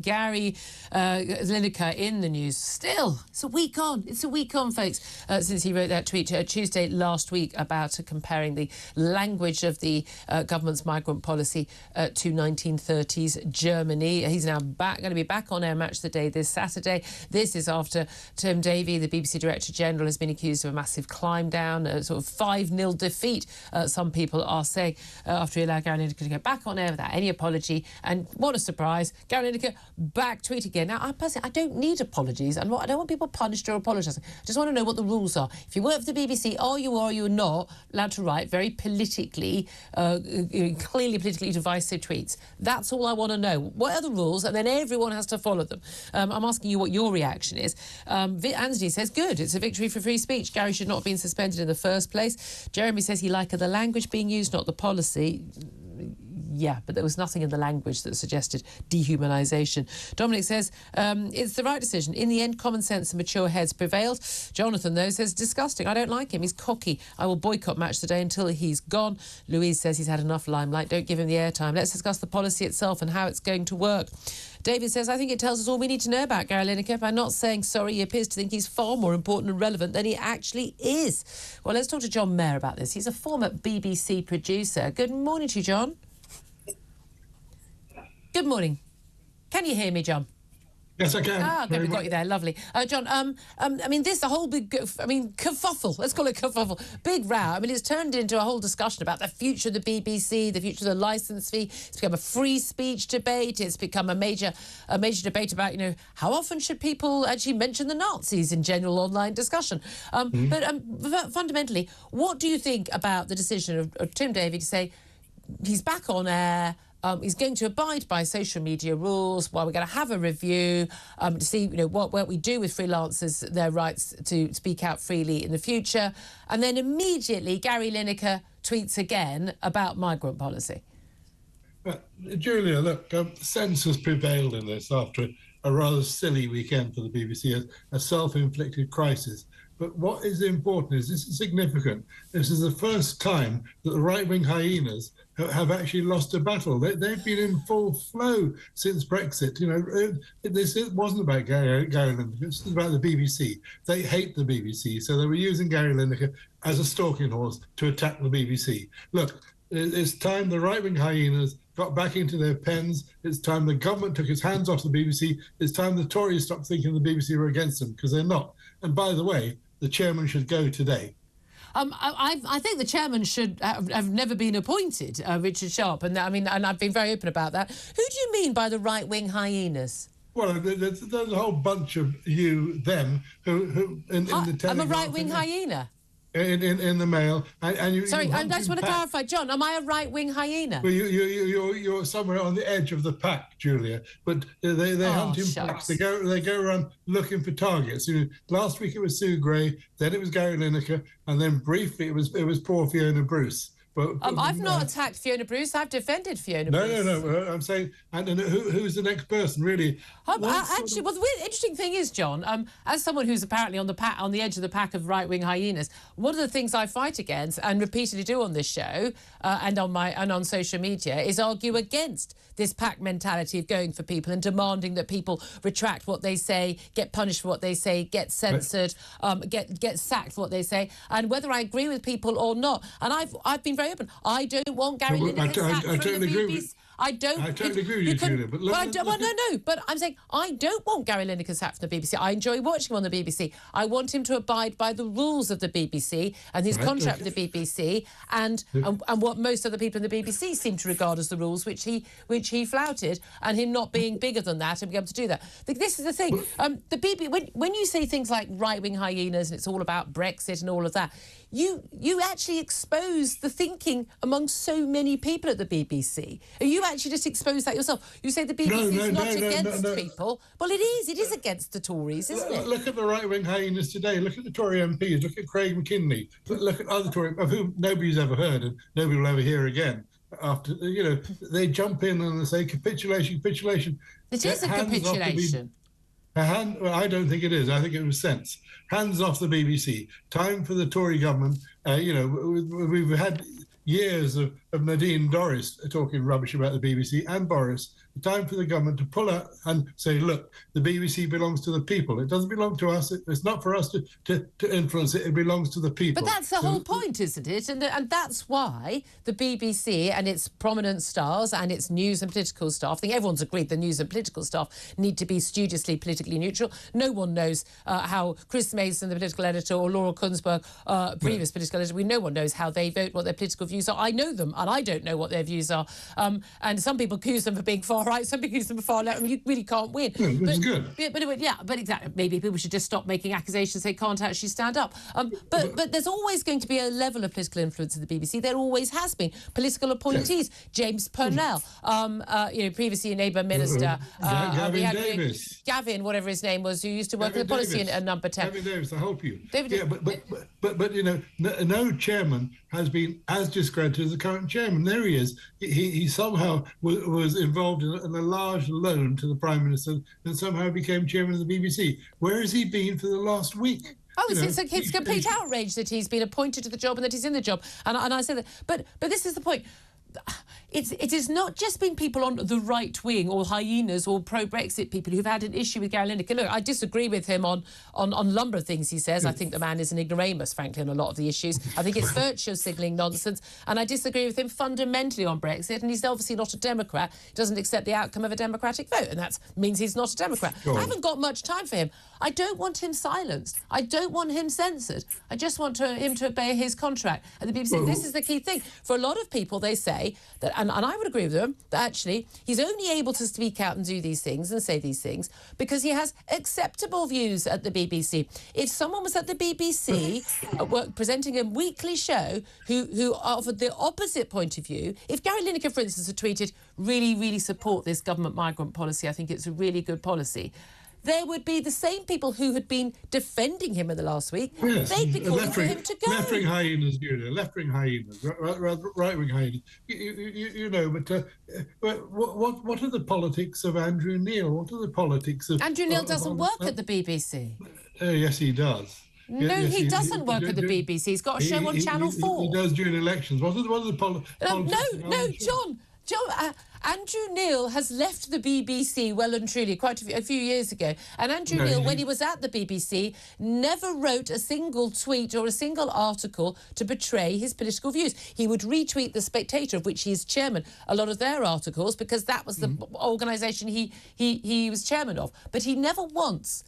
Gary Lineker in the news. Still, it's a week on. It's a week on, folks, since he wrote that tweet Tuesday last week about comparing the language of the government's migrant policy to 1930s Germany. He's now going to be back on air Match of the Day this Saturday. This is after Tim Davie, the BBC Director General, has been accused of a massive climb down, a sort of 5-0 defeat, some people are saying, after he allowed Gary Lineker to go back on air without any apology. And what a surprise, Gary Lineker back tweet again. Now, I personally, I don't need apologies. I don't want people punished or apologising. I just want to know what the rules are. If you work for the BBC, are you not allowed to write very politically, clearly politically divisive tweets? That's all I want to know. What are the rules? And then everyone has to follow them. I'm asking you what your reaction is. Anthony says, good, it's a victory for free speech. Gary should not have been suspended in the first place. Jeremy says he liked the language being used, not the policy. Yeah, but there was nothing in the language that suggested dehumanisation. Dominic says, it's the right decision. In the end, common sense and mature heads prevailed. Jonathan, though, says, disgusting. I don't like him. He's cocky. I will boycott Match Today until he's gone. Louise says he's had enough limelight. Don't give him the airtime. Let's discuss the policy itself and how it's going to work. David says, I think it tells us all we need to know about Gary Lineker. By not saying sorry, he appears to think he's far more important and relevant than he actually is. Well, let's talk to John Mair about this. He's a former BBC producer. Good morning to you, John. Good morning. Can you hear me, John? Yes, I can. Ah, there we got you there. Lovely. John, I mean, the whole big, kerfuffle, let's call it kerfuffle, big row. I mean, it's turned into a whole discussion about the future of the BBC, the future of the licence fee. It's become a free speech debate. It's become a major debate about, how often should people actually mention the Nazis in general online discussion. But fundamentally, what do you think about the decision of Tim Davie to say he's back on air? He's going to abide by social media rules while we're going to have a review to see, what we do with freelancers, their rights to speak out freely in the future. And then immediately Gary Lineker tweets again about migrant policy. Julia, look, sense has prevailed in this after a rather silly weekend for the BBC, a self-inflicted crisis. But what is important is this is significant. This is the first time that the right-wing hyenas have actually lost a battle. They've been in full flow since Brexit. This wasn't about Gary Lineker. This is about the BBC. They hate the BBC, so they were using Gary Lineker as a stalking horse to attack the BBC. Look, it's time the right-wing hyenas got back into their pens. It's time the government took its hands off the BBC. It's time the Tories stopped thinking the BBC were against them, because they're not. And by the way, the chairman should go today. I think the chairman should have never been appointed, Richard Sharp, and I've been very open about that. Who do you mean by the right-wing hyenas? Well, there's a whole bunch of them who in the Telegraph. I'm a right-wing hyena. In the Mail, Sorry, I just want to clarify, John. Am I a right-wing hyena? Well, you're somewhere on the edge of the pack, Julia. But they hunt in packs. They go around looking for targets. Last week it was Sue Gray, then it was Gary Lineker, and then briefly it was poor Fiona Bruce. I've not attacked Fiona Bruce. I've defended Fiona Bruce. No. I'm saying, and who's the next person, really? Actually, well, the interesting thing is, John, as someone who's apparently on the edge of the pack of right-wing hyenas, one of the things I fight against and repeatedly do on this show and on social media is argue against this pack mentality of going for people and demanding that people retract what they say, get punished for what they say, get censored, get sacked for what they say, and whether I agree with people or not. And I've been very open. I don't want Gary Lineker sacked from the BBC. I totally agree with you, Julia. But I'm saying I don't want Gary Lineker sacked from the BBC. I enjoy watching him on the BBC. I want him to abide by the rules of the BBC and his contract with the BBC and what most other people in the BBC seem to regard as the rules, which he flouted, and him not being bigger than that and being able to do that. This is the thing. The BBC, when you say things like right-wing hyenas and it's all about Brexit and all of that, you actually expose the thinking among so many people at the BBC. You actually just expose that yourself. You say the BBC is not against people. Well, it is. It is against the Tories, isn't it? Look at the right-wing hyenas today. Look at the Tory MPs. Look at Craig McKinley. Look at other Tory, of whom nobody's ever heard and nobody will ever hear again. After, they jump in and they say capitulation. It is a capitulation. I don't think it is. I think it was sense. Hands off the BBC. Time for the Tory government. We've had years of Nadine Dorries talking rubbish about the BBC, and Boris, time for the government to pull out and say, look, the BBC belongs to the people. It doesn't belong to us. It's not for us to influence it. It belongs to the people. But that's the whole point, isn't it? And that's why the BBC and its prominent stars and its news and political staff, I think everyone's agreed the news and political staff need to be studiously politically neutral. No one knows how Chris Mason, the political editor, or Laura Kunsberg, previous political editor, no one knows how they vote, what their political views are. I know them, and I don't know what their views are. And some people accuse them of being far right, some people accuse them of far left, and you really can't win. It's good. But exactly. Maybe people should just stop making accusations they can't actually stand up. But there's always going to be a level of political influence in the BBC. There always has been. Political appointees. Yes. James Purnell, previously a Labour minister. Gavin Davis. Gavin, whatever his name was, who used to work in the policy at Number 10. Gavin Davis, I hope you. But no chairman has been as discredited as the current chairman. There he is. He somehow was involved in a large loan to the Prime Minister and somehow became chairman of the BBC. Where has he been for the last week? Oh, it's complete outrage that he's been appointed to the job and that he's in the job. And I say that. But this is the point. It has not just been people on the right wing or hyenas or pro-Brexit people who've had an issue with Gary Lineker. Look, I disagree with him on a number of things he says. I think the man is an ignoramus, frankly, on a lot of the issues. I think it's virtue signalling nonsense. And I disagree with him fundamentally on Brexit. And he's obviously not a Democrat. He doesn't accept the outcome of a democratic vote. And that means he's not a Democrat. I haven't got much time for him. I don't want him silenced. I don't want him censored. I just want him to obey his contract at the BBC. This is the key thing. For a lot of people, they say that, and I would agree with them, that actually he's only able to speak out and do these things and say these things because he has acceptable views at the BBC. If someone was at the BBC presenting a weekly show who offered the opposite point of view, if Gary Lineker, for instance, had tweeted, really, really support this government migrant policy, I think it's a really good policy, there would be the same people who had been defending him in the last week. Yes. They'd be calling for him to go. Left-wing hyenas, left-wing hyenas, right-wing hyenas. But what are the politics of Andrew Neil? What are the politics of... Andrew Neil doesn't work at the BBC. Yes, he does. No, he doesn't work at the BBC. He's got a show on Channel 4. He does during elections. What are the politics? No, John, Andrew Neil has left the BBC well and truly quite a few years ago. And Andrew Neil, when he was at the BBC, never wrote a single tweet or a single article to betray his political views. He would retweet The Spectator, of which he is chairman, a lot of their articles, because that was the organisation he was chairman of. But he never once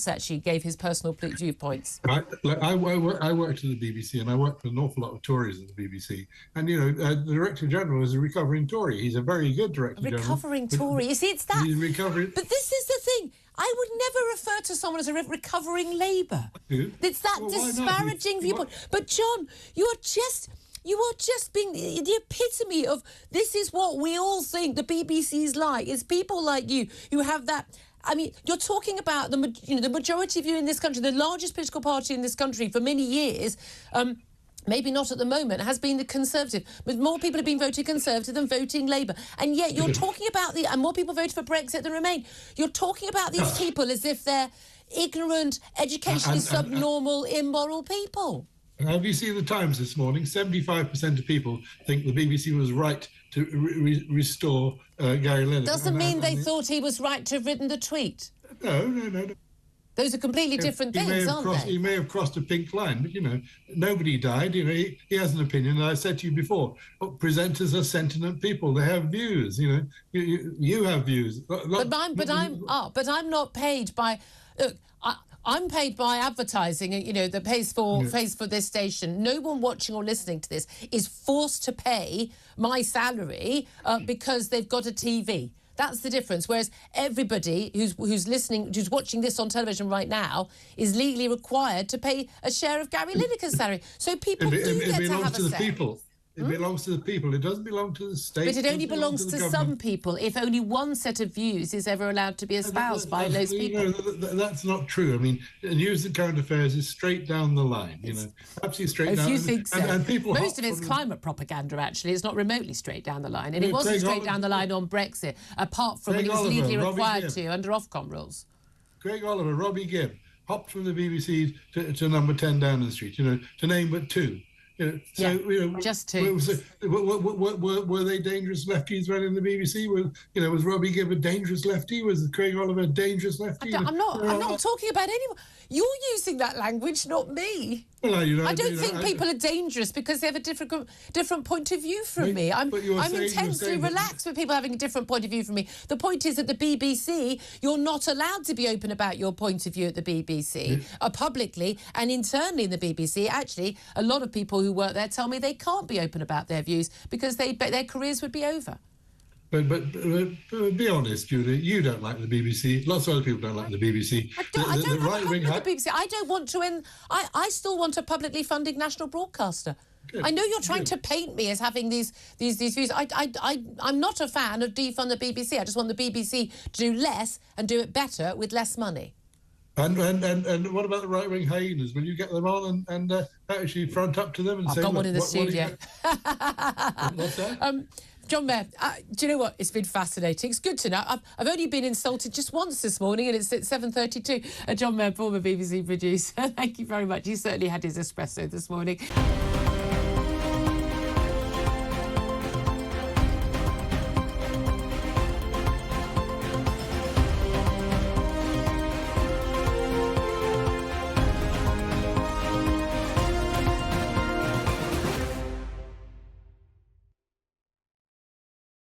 actually gave his personal viewpoints. I worked at the BBC and I worked with an awful lot of Tories at the BBC. And, the Director General is a recovering Tory. He's a very good Director General. Recovering Tory. You see, it's that. He's recovering. But this is the thing. I would never refer to someone as a recovering Labour. It's that disparaging viewpoint. But, John, you are just being the epitome of this is what we all think the BBC is like. It's people like you who have that... I mean, you're talking about the majority view in this country, the largest political party in this country for many years, maybe not at the moment, has been the Conservative. But more people have been voting Conservative than voting Labour. And yet you're talking about and more people voted for Brexit than Remain. You're talking about these people as if they're ignorant, educationally subnormal, immoral people. Have you seen the Times this morning? 75% of people think the BBC was right to restore Gary Lineker. Doesn't mean they thought he was right to have written the tweet. No. Those are completely different things, aren't they? He may have crossed a pink line, but, nobody died. He has an opinion. And I said to you before, presenters are sentient people. They have views, You have views. But I'm not paid by... Look, I'm paid by advertising, that pays for this station. No one watching or listening to this is forced to pay my salary because they've got a TV. That's the difference. Whereas everybody who's watching this on television right now is legally required to pay a share of Gary Lineker's salary. So people do get to have a say. People. It belongs to the people. It doesn't belong to the state. But it only belongs to some people if only one set of views is ever allowed to be espoused by those people. That's not true. I mean, news and current affairs is straight down the line, absolutely straight down. If you think so. And people most of it's climate propaganda, actually. It's not remotely straight down the line. And it wasn't straight down the line on Brexit, apart from when it was legally required to under Ofcom rules. Craig Oliver, Robbie Gibb, hopped from the BBC to number 10 Downing Street, to name but two. Just two. Were they dangerous lefties running the BBC? Was Robbie Gibb a dangerous lefty? Was Craig Oliver a dangerous lefty? I'm not talking about anyone. You're using that language, not me. Well, I don't think people are dangerous because they have a different point of view from me. I'm intensely relaxed with people having a different point of view from me. The point is at the BBC, you're not allowed to be open about your point of view at the BBC publicly and internally in the BBC. Actually, a lot of people who work there tell me they can't be open about their views because their careers would be over. But be honest, Julia, you don't like the BBC. Lots of other people don't like the BBC. I don't have a problem with the BBC. I don't want to end... I still want a publicly funded national broadcaster. Good. I know you're trying to paint me as having these views. I'm not a fan of defund the BBC. I just want the BBC to do less and do it better with less money. And what about the right-wing hyenas? Will you get them on and actually front up to them and say... I've got one in the studio. What's that? John Mair, do you know what? It's been fascinating. It's good to know. I've only been insulted just once this morning, and it's at 7:32. John Mair, former BBC producer. Thank you very much. He certainly had his espresso this morning.